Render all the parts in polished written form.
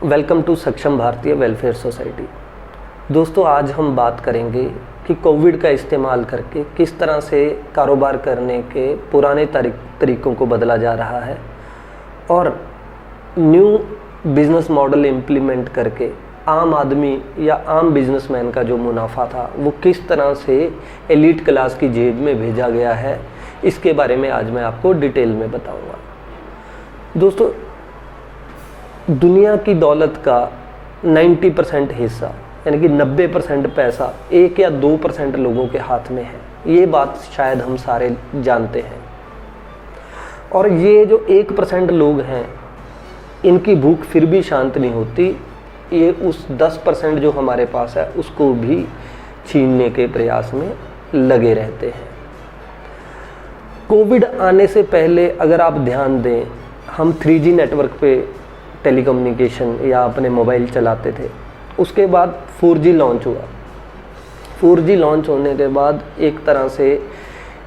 Welcome to सक्षम Bharatiya welfare society. दोस्तों, आज हम बात करेंगे कि कोविड का इस्तेमाल करके किस तरह से कारोबार करने के पुराने तरीकों को बदला जा रहा है और न्यू बिज़नेस मॉडल इम्प्लीमेंट करके आम आदमी या आम बिजनेसमैन का जो मुनाफा था वो किस तरह से एलीट क्लास की जेब में भेजा गया है, इसके बारे में आज मैं आपको डिटेल में बताऊंगा। दोस्तों, दुनिया की दौलत का 90% हिस्सा यानी कि 90% पैसा 1 या 2% लोगों के हाथ में है। ये बात शायद हम सारे जानते हैं। और ये जो 1% लोग हैं, इनकी भूख फिर भी शांत नहीं होती। ये उस 10% जो हमारे पास है उसको भी छीनने के प्रयास में लगे रहते हैं। कोविड आने से पहले अगर आप ध्यान दें, हम 3G नेटवर्क पे टेलीकम्युनिकेशन या अपने मोबाइल चलाते थे। उसके बाद 4G लॉन्च हुआ। 4G लॉन्च होने के बाद एक तरह से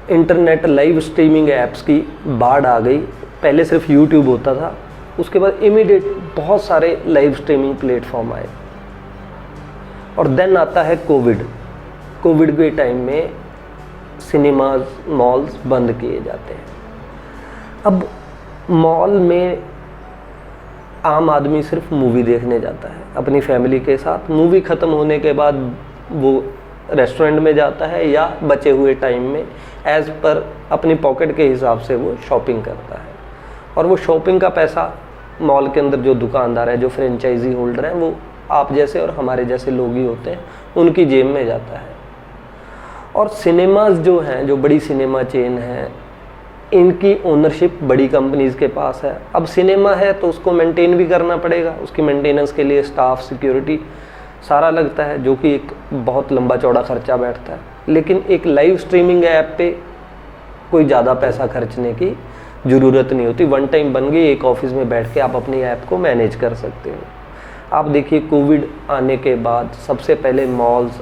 इंटरनेट लाइव स्ट्रीमिंग ऐप्स की बाढ़ आ गई। पहले सिर्फ यूट्यूब होता था, उसके बाद इमीडिएट बहुत सारे लाइव स्ट्रीमिंग प्लेटफॉर्म आए। और देन आता है कोविड। कोविड के टाइम में सिनेमाज, मॉल्स बंद किए जाते हैं। अब मॉल में आम आदमी सिर्फ मूवी देखने जाता है अपनी फैमिली के साथ। मूवी ख़त्म होने के बाद वो रेस्टोरेंट में जाता है या बचे हुए टाइम में एज़ पर अपनी पॉकेट के हिसाब से वो शॉपिंग करता है। और वो शॉपिंग का पैसा मॉल के अंदर जो दुकानदार है, जो फ्रेंचाइजी होल्डर हैं, वो आप जैसे और हमारे जैसे लोग ही होते हैं, उनकी जेब में जाता है। और सिनेमाज जो हैं, जो बड़ी सिनेमा चेन हैं, इनकी ओनरशिप बड़ी कंपनीज़ के पास है। अब सिनेमा है तो उसको मेंटेन भी करना पड़ेगा। उसकी मेंटेनेंस के लिए स्टाफ, सिक्योरिटी सारा लगता है, जो कि एक बहुत लंबा चौड़ा खर्चा बैठता है। लेकिन एक लाइव स्ट्रीमिंग ऐप पे कोई ज़्यादा पैसा खर्चने की ज़रूरत नहीं होती। वन टाइम बन गई, एक ऑफिस में बैठ के आप अपनी ऐप को मैनेज कर सकते हो। आप देखिए, कोविड आने के बाद सबसे पहले मॉल्स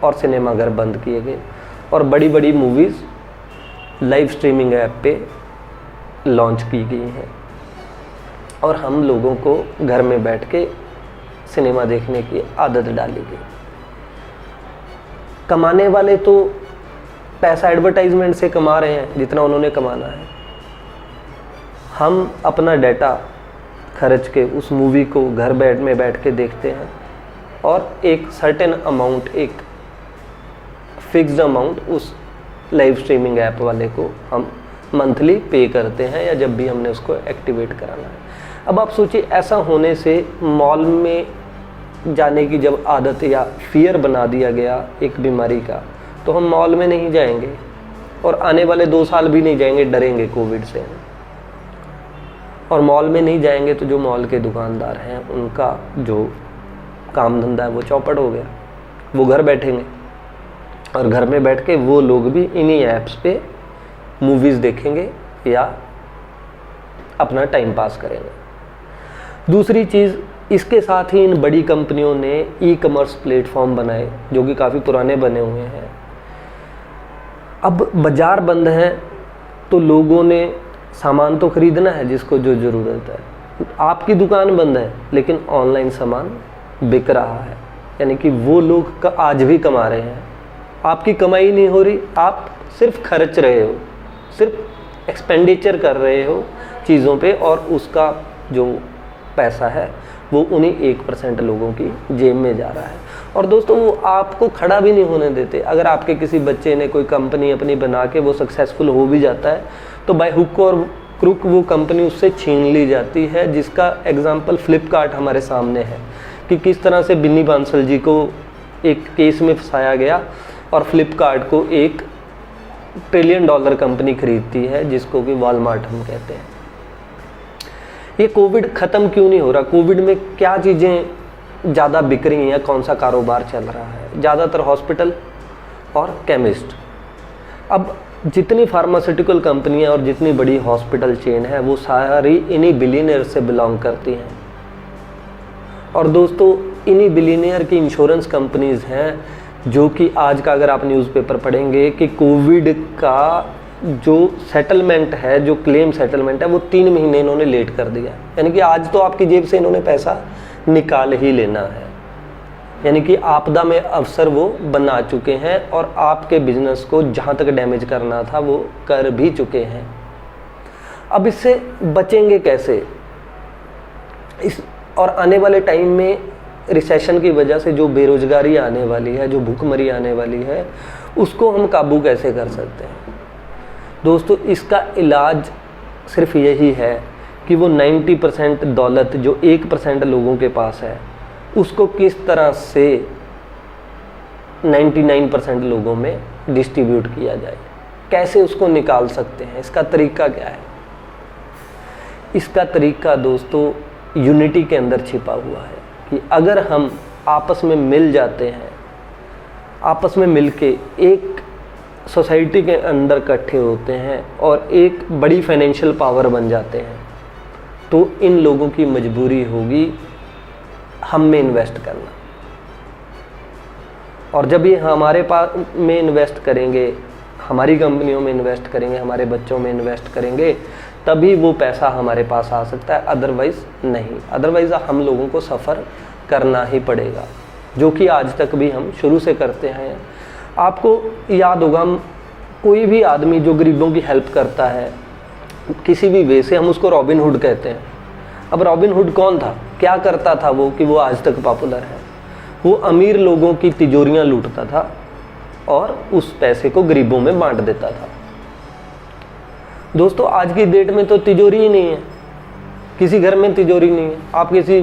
और सिनेमाघर बंद किए गए और बड़ी बड़ी मूवीज़ लाइव स्ट्रीमिंग ऐप पे लॉन्च की गई हैं और हम लोगों को घर में बैठ के सिनेमा देखने की आदत डाली गई। कमाने वाले तो पैसा एडवर्टाइजमेंट से कमा रहे हैं जितना उन्होंने कमाना है। हम अपना डाटा खर्च के उस मूवी को घर बैठ के देखते हैं और एक सर्टेन अमाउंट, एक फिक्स्ड अमाउंट उस लाइव स्ट्रीमिंग ऐप वाले को हम मंथली पे करते हैं या जब भी हमने उसको एक्टिवेट कराना है। अब आप सोचिए, ऐसा होने से मॉल में जाने की जब आदत या फियर बना दिया गया एक बीमारी का, तो हम मॉल में नहीं जाएंगे और आने वाले 2 साल भी नहीं जाएंगे, डरेंगे कोविड से। और मॉल में नहीं जाएंगे तो जो मॉल के दुकानदार हैं, उनका जो काम धंधा है वो चौपट हो गया। वो घर बैठेंगे और घर में बैठ के वो लोग भी इन्हीं ऐप्स पे मूवीज़ देखेंगे या अपना टाइम पास करेंगे। दूसरी चीज़, इसके साथ ही इन बड़ी कंपनियों ने ई कॉमर्स प्लेटफॉर्म बनाए जो कि काफ़ी पुराने बने हुए हैं। अब बाज़ार बंद हैं तो लोगों ने सामान तो ख़रीदना है जिसको जो ज़रूरत है। आपकी दुकान बंद है लेकिन ऑनलाइन सामान बिक रहा है, यानी कि वो लोग आज भी कमा रहे हैं। आपकी कमाई नहीं हो रही, आप सिर्फ खर्च रहे हो, सिर्फ एक्सपेंडिचर कर रहे हो चीज़ों पे और उसका जो पैसा है वो उन्हीं 1% लोगों की जेब में जा रहा है। और दोस्तों, वो आपको खड़ा भी नहीं होने देते। अगर आपके किसी बच्चे ने कोई कंपनी अपनी बना के वो सक्सेसफुल हो भी जाता है तो बाय हुक और क्रुक वो कंपनी उससे छीन ली जाती है, जिसका एग्जाम्पल फ्लिपकार्ट हमारे सामने है कि किस तरह से बिन्नी बांसल जी को एक केस में फंसाया गया और फ्लिपकार्ट को $1 ट्रिलियन कंपनी खरीदती है, जिसको कि वॉलमार्ट हम कहते हैं। ये कोविड ख़त्म क्यों नहीं हो रहा? कोविड में क्या चीज़ें ज़्यादा बिक रही हैं, कौन सा कारोबार चल रहा है? ज़्यादातर हॉस्पिटल और केमिस्ट। अब जितनी फार्मास्यूटिकल कंपनियां और जितनी बड़ी हॉस्पिटल चेन है वो सारी इन्हीं बिलियनियर से बिलोंग करती हैं। और दोस्तों, इन्हीं बिलियनियर की इंश्योरेंस कंपनीज़ हैं जो कि आज का अगर आप न्यूज़पेपर पढ़ेंगे कि कोविड का जो सेटलमेंट है, जो क्लेम सेटलमेंट है, वो 3 महीने इन्होंने लेट कर दिया। यानी कि आज तो आपकी जेब से इन्होंने पैसा निकाल ही लेना है। यानी कि आपदा में अवसर वो बना चुके हैं और आपके बिजनेस को जहाँ तक डैमेज करना था वो कर भी चुके हैं। अब इससे बचेंगे कैसे? और आने वाले टाइम में रिसेशन की वजह से जो बेरोजगारी आने वाली है, जो भूखमरी आने वाली है, उसको हम काबू कैसे कर सकते हैं? दोस्तों, इसका इलाज सिर्फ यही है कि वो 90% दौलत जो 1% लोगों के पास है, उसको किस तरह से 99% लोगों में डिस्ट्रीब्यूट किया जाए। कैसे उसको निकाल सकते हैं? इसका तरीका क्या है? इसका तरीका दोस्तों यूनिटी के अंदर छिपा हुआ है कि अगर हम आपस में मिल जाते हैं, आपस में मिलके एक सोसाइटी के अंदर इकट्ठे होते हैं और एक बड़ी फाइनेंशियल पावर बन जाते हैं, तो इन लोगों की मजबूरी होगी हम में इन्वेस्ट करना। और जब ये हमारे पास में इन्वेस्ट करेंगे, हमारी कंपनियों में इन्वेस्ट करेंगे, हमारे बच्चों में इन्वेस्ट करेंगे, तभी वो पैसा हमारे पास आ सकता है, अदरवाइज़ नहीं। अदरवाइज़ हम लोगों को सफ़र करना ही पड़ेगा, जो कि आज तक भी हम शुरू से करते हैं। आपको याद होगा, कोई भी आदमी जो गरीबों की हेल्प करता है किसी भी वे से, हम उसको रॉबिन हुड कहते हैं। अब रॉबिन हुड कौन था? क्या करता था वो कि वो आज तक पॉपुलर है? वो अमीर लोगों की तिजोरियां लूटता था और उस पैसे को गरीबों में बांट देता था। दोस्तों, आज की डेट में तो तिजोरी ही नहीं है, किसी घर में तिजोरी नहीं है। आप किसी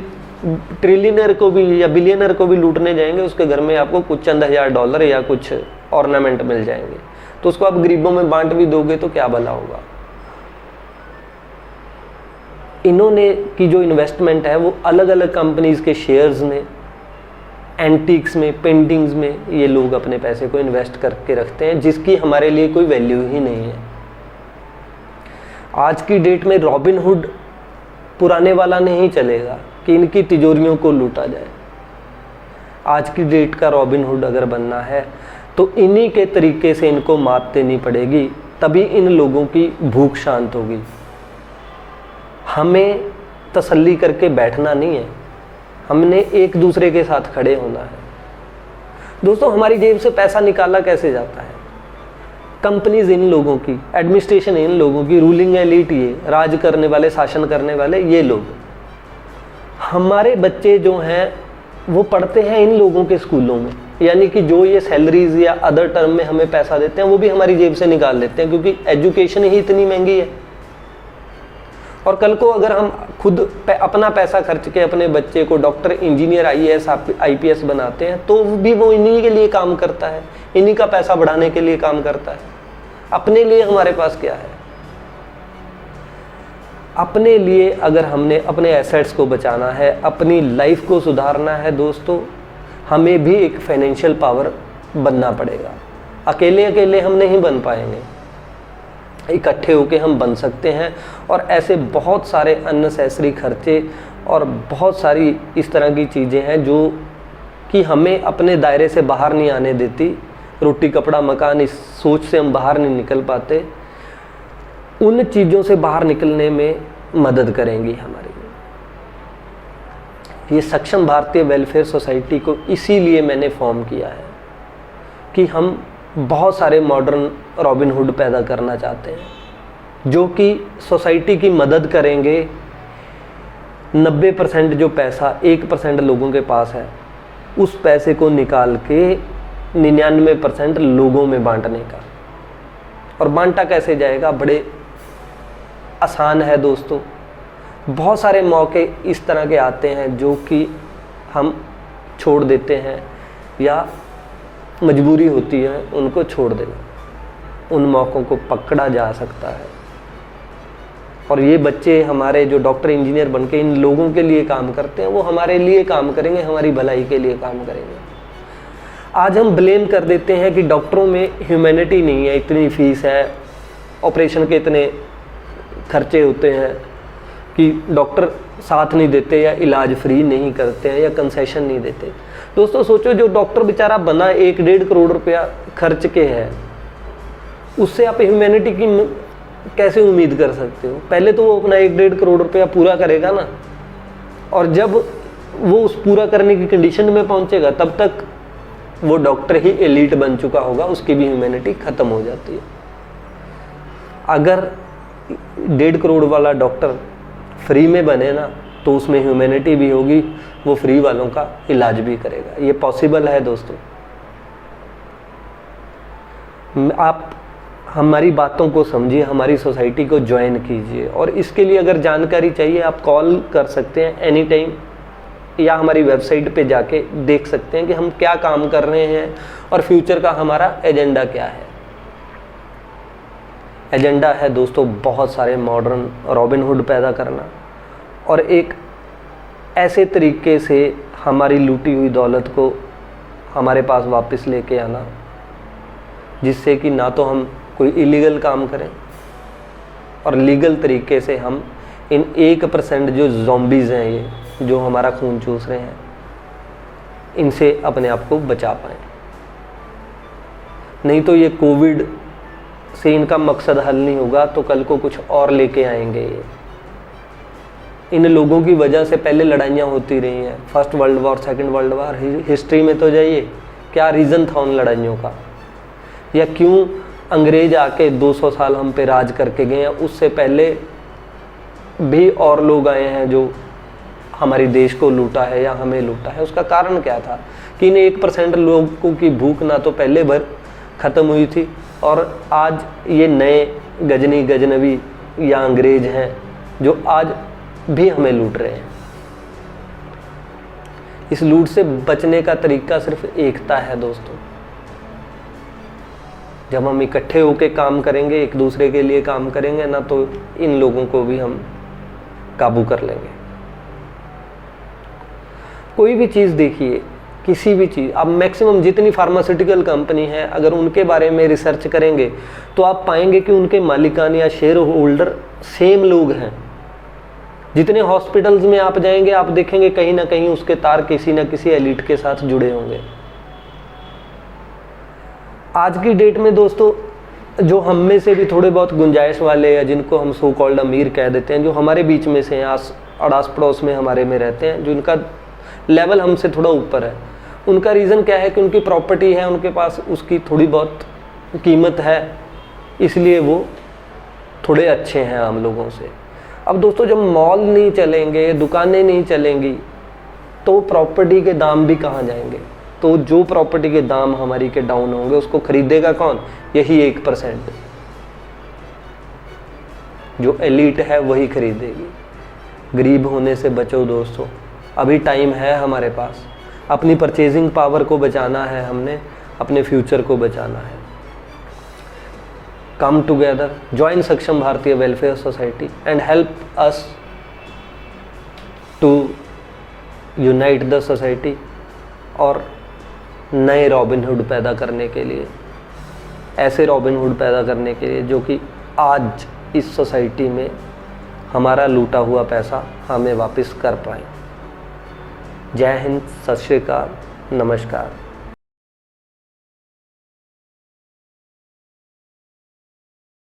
ट्रिलियनर को भी या बिलियनर को भी लूटने जाएंगे, उसके घर में आपको कुछ चंद हज़ार डॉलर या कुछ ऑर्नामेंट मिल जाएंगे, तो उसको आप गरीबों में बांट भी दोगे तो क्या भला होगा। इन्होंने की जो इन्वेस्टमेंट है वो अलग अलग कंपनीज के शेयर्स में, एंटीक्स में, पेंटिंग्स में ये लोग अपने पैसे को इन्वेस्ट करके रखते हैं, जिसकी हमारे लिए कोई वैल्यू ही नहीं है। आज की डेट में रॉबिन हुड पुराने वाला नहीं चलेगा कि इनकी तिजोरियों को लूटा जाए। आज की डेट का रॉबिन हुड अगर बनना है तो इन्हीं के तरीके से इनको मात देनी पड़ेगी, तभी इन लोगों की भूख शांत होगी। हमें तसल्ली करके बैठना नहीं है, हमने एक दूसरे के साथ खड़े होना है। दोस्तों, हमारी जेब से पैसा निकाला कैसे जाता है? कंपनीज इन लोगों की, एडमिनिस्ट्रेशन इन लोगों की, रूलिंग एलीट ये राज करने वाले, शासन करने वाले ये लोग। हमारे बच्चे जो हैं वो पढ़ते हैं इन लोगों के स्कूलों में, यानी कि जो ये सैलरीज या अदर टर्म में हमें पैसा देते हैं वो भी हमारी जेब से निकाल लेते हैं, क्योंकि एजुकेशन ही इतनी महंगी है। और कल को अगर हम खुद अपना पैसा खर्च के अपने बच्चे को डॉक्टर, इंजीनियर, IAS, IPS बनाते हैं, तो भी वो इन्हीं के लिए काम करता है, इन्हीं का पैसा बढ़ाने के लिए काम करता है। अपने लिए हमारे पास क्या है? अपने लिए अगर हमने अपने एसेट्स को बचाना है, अपनी लाइफ को सुधारना है दोस्तों, हमें भी एक फाइनेंशियल पावर बनना पड़ेगा। अकेले अकेले हम नहीं बन पाएंगे, इकट्ठे होके हम बन सकते हैं। और ऐसे बहुत सारे अननेसेसरी खर्चे और बहुत सारी इस तरह की चीज़ें हैं जो कि हमें अपने दायरे से बाहर नहीं आने देती। रोटी कपड़ा मकान, इस सोच से हम बाहर नहीं निकल पाते। उन चीज़ों से बाहर निकलने में मदद करेंगी हमारी ये सक्षम भारतीय वेलफेयर सोसाइटी को। इसीलिए मैंने फॉर्म किया है कि हम बहुत सारे मॉडर्न रॉबिन हुड पैदा करना चाहते हैं जो कि सोसाइटी की मदद करेंगे। 90% जो पैसा 1% लोगों के पास है, उस पैसे को निकाल के 99% लोगों में बांटने का। और बांटा कैसे जाएगा? बड़े आसान है दोस्तों। बहुत सारे मौके इस तरह के आते हैं जो कि हम छोड़ देते हैं या मजबूरी होती है उनको छोड़ देना। उन मौक़ों को पकड़ा जा सकता है। और ये बच्चे हमारे जो डॉक्टर, इंजीनियर बनके इन लोगों के लिए काम करते हैं, वो हमारे लिए काम करेंगे, हमारी भलाई के लिए काम करेंगे। आज हम ब्लेम कर देते हैं कि डॉक्टरों में ह्यूमैनिटी नहीं है, इतनी फीस है, ऑपरेशन के इतने खर्चे होते हैं कि डॉक्टर साथ नहीं देते या इलाज फ्री नहीं करते हैं या कंसेशन नहीं देते। दोस्तों सोचो, जो डॉक्टर बेचारा बना 1-1.5 करोड़ रुपया खर्च के है, उससे आप ह्यूमैनिटी की कैसे उम्मीद कर सकते हो? पहले तो वो अपना 1-1.5 करोड़ रुपया पूरा करेगा ना, और जब वो उस पूरा करने की कंडीशन में पहुंचेगा, तब तक वो डॉक्टर ही एलीट बन चुका होगा, उसकी भी ह्यूमैनिटी खत्म हो जाती है। अगर 1.5 करोड़ वाला डॉक्टर फ्री में बने ना, तो उसमें ह्यूमैनिटी भी होगी, वो फ्री वालों का इलाज भी करेगा। ये पॉसिबल है दोस्तों। आप हमारी बातों को समझिए, हमारी सोसाइटी को ज्वाइन कीजिए, और इसके लिए अगर जानकारी चाहिए आप कॉल कर सकते हैं एनी टाइम, या हमारी वेबसाइट पे जाके देख सकते हैं कि हम क्या काम कर रहे हैं और फ्यूचर का हमारा एजेंडा क्या है। एजेंडा है दोस्तों बहुत सारे मॉडर्न रॉबिनहुड पैदा करना, और एक ऐसे तरीके से हमारी लूटी हुई दौलत को हमारे पास वापस लेके आना, जिससे कि ना तो हम कोई इलीगल काम करें, और लीगल तरीके से हम इन 1% जो ज़ॉम्बीज़ हैं, ये जो हमारा खून चूस रहे हैं, इनसे अपने आप को बचा पाएँ। नहीं तो ये कोविड से इनका मकसद हल नहीं होगा, तो कल को कुछ और लेके आएंगे ये। इन लोगों की वजह से पहले लड़ाइयाँ होती रही हैं, first world war, second world war, history में तो जाइए, क्या रीज़न था उन लड़ाइयों का, या क्यों अंग्रेज आके 200 साल हम पे राज करके गए हैं। उससे पहले भी और लोग आए हैं जो हमारे देश को लूटा है या हमें लूटा है। उसका कारण क्या था कि इन 1% लोगों की भूख ना तो पहले भर ख़त्म हुई थी, और आज ये नए गजनी गजनवी या अंग्रेज हैं जो आज भी हमें लूट रहे हैं। इस लूट से बचने का तरीका सिर्फ एकता है दोस्तों। जब हम इकट्ठे होकर काम करेंगे, एक दूसरे के लिए काम करेंगे ना, तो इन लोगों को भी हम काबू कर लेंगे। कोई भी चीज़ देखिए, किसी भी चीज़, अब मैक्सिमम जितनी फार्मास्यूटिकल कंपनी है, अगर उनके बारे में रिसर्च करेंगे तो आप पाएंगे कि उनके मालिकान या शेयर होल्डर सेम लोग हैं। जितने हॉस्पिटल्स में आप जाएंगे, आप देखेंगे कहीं ना कहीं उसके तार किसी न किसी एलिट के साथ जुड़े होंगे। आज की डेट में दोस्तों, जो हम में से भी थोड़े बहुत गुंजाइश वाले, या जिनको हम सो कॉल्ड अमीर कह देते हैं, जो हमारे बीच में से हैं, अड़ास पड़ोस में हमारे में रहते हैं, जो इनका लेवल हमसे थोड़ा ऊपर है, उनका रीज़न क्या है कि उनकी प्रॉपर्टी है, उनके पास उसकी थोड़ी बहुत कीमत है, इसलिए वो थोड़े अच्छे हैं आम लोगों से। अब दोस्तों, जब मॉल नहीं चलेंगे, दुकानें नहीं चलेंगी, तो प्रॉपर्टी के दाम भी कहाँ जाएंगे? तो जो प्रॉपर्टी के दाम हमारी के डाउन होंगे, उसको खरीदेगा कौन? यही 1%। जो एलीट है वही खरीदेगी। गरीब होने से बचो दोस्तों, अभी टाइम है हमारे पास। अपनी परचेजिंग पावर को बचाना है हमने, अपने फ्यूचर को बचाना है। Come together, join Saksham Bharatiya welfare society and help us to unite the society, और नए रॉबिनहुड पैदा करने के लिए, ऐसे रॉबिनहुड पैदा करने के लिए जो कि आज इस सोसाइटी में हमारा लूटा हुआ पैसा हमें वापस कर पाए। जय हिंद, सत श्री अकाल, नमस्कार।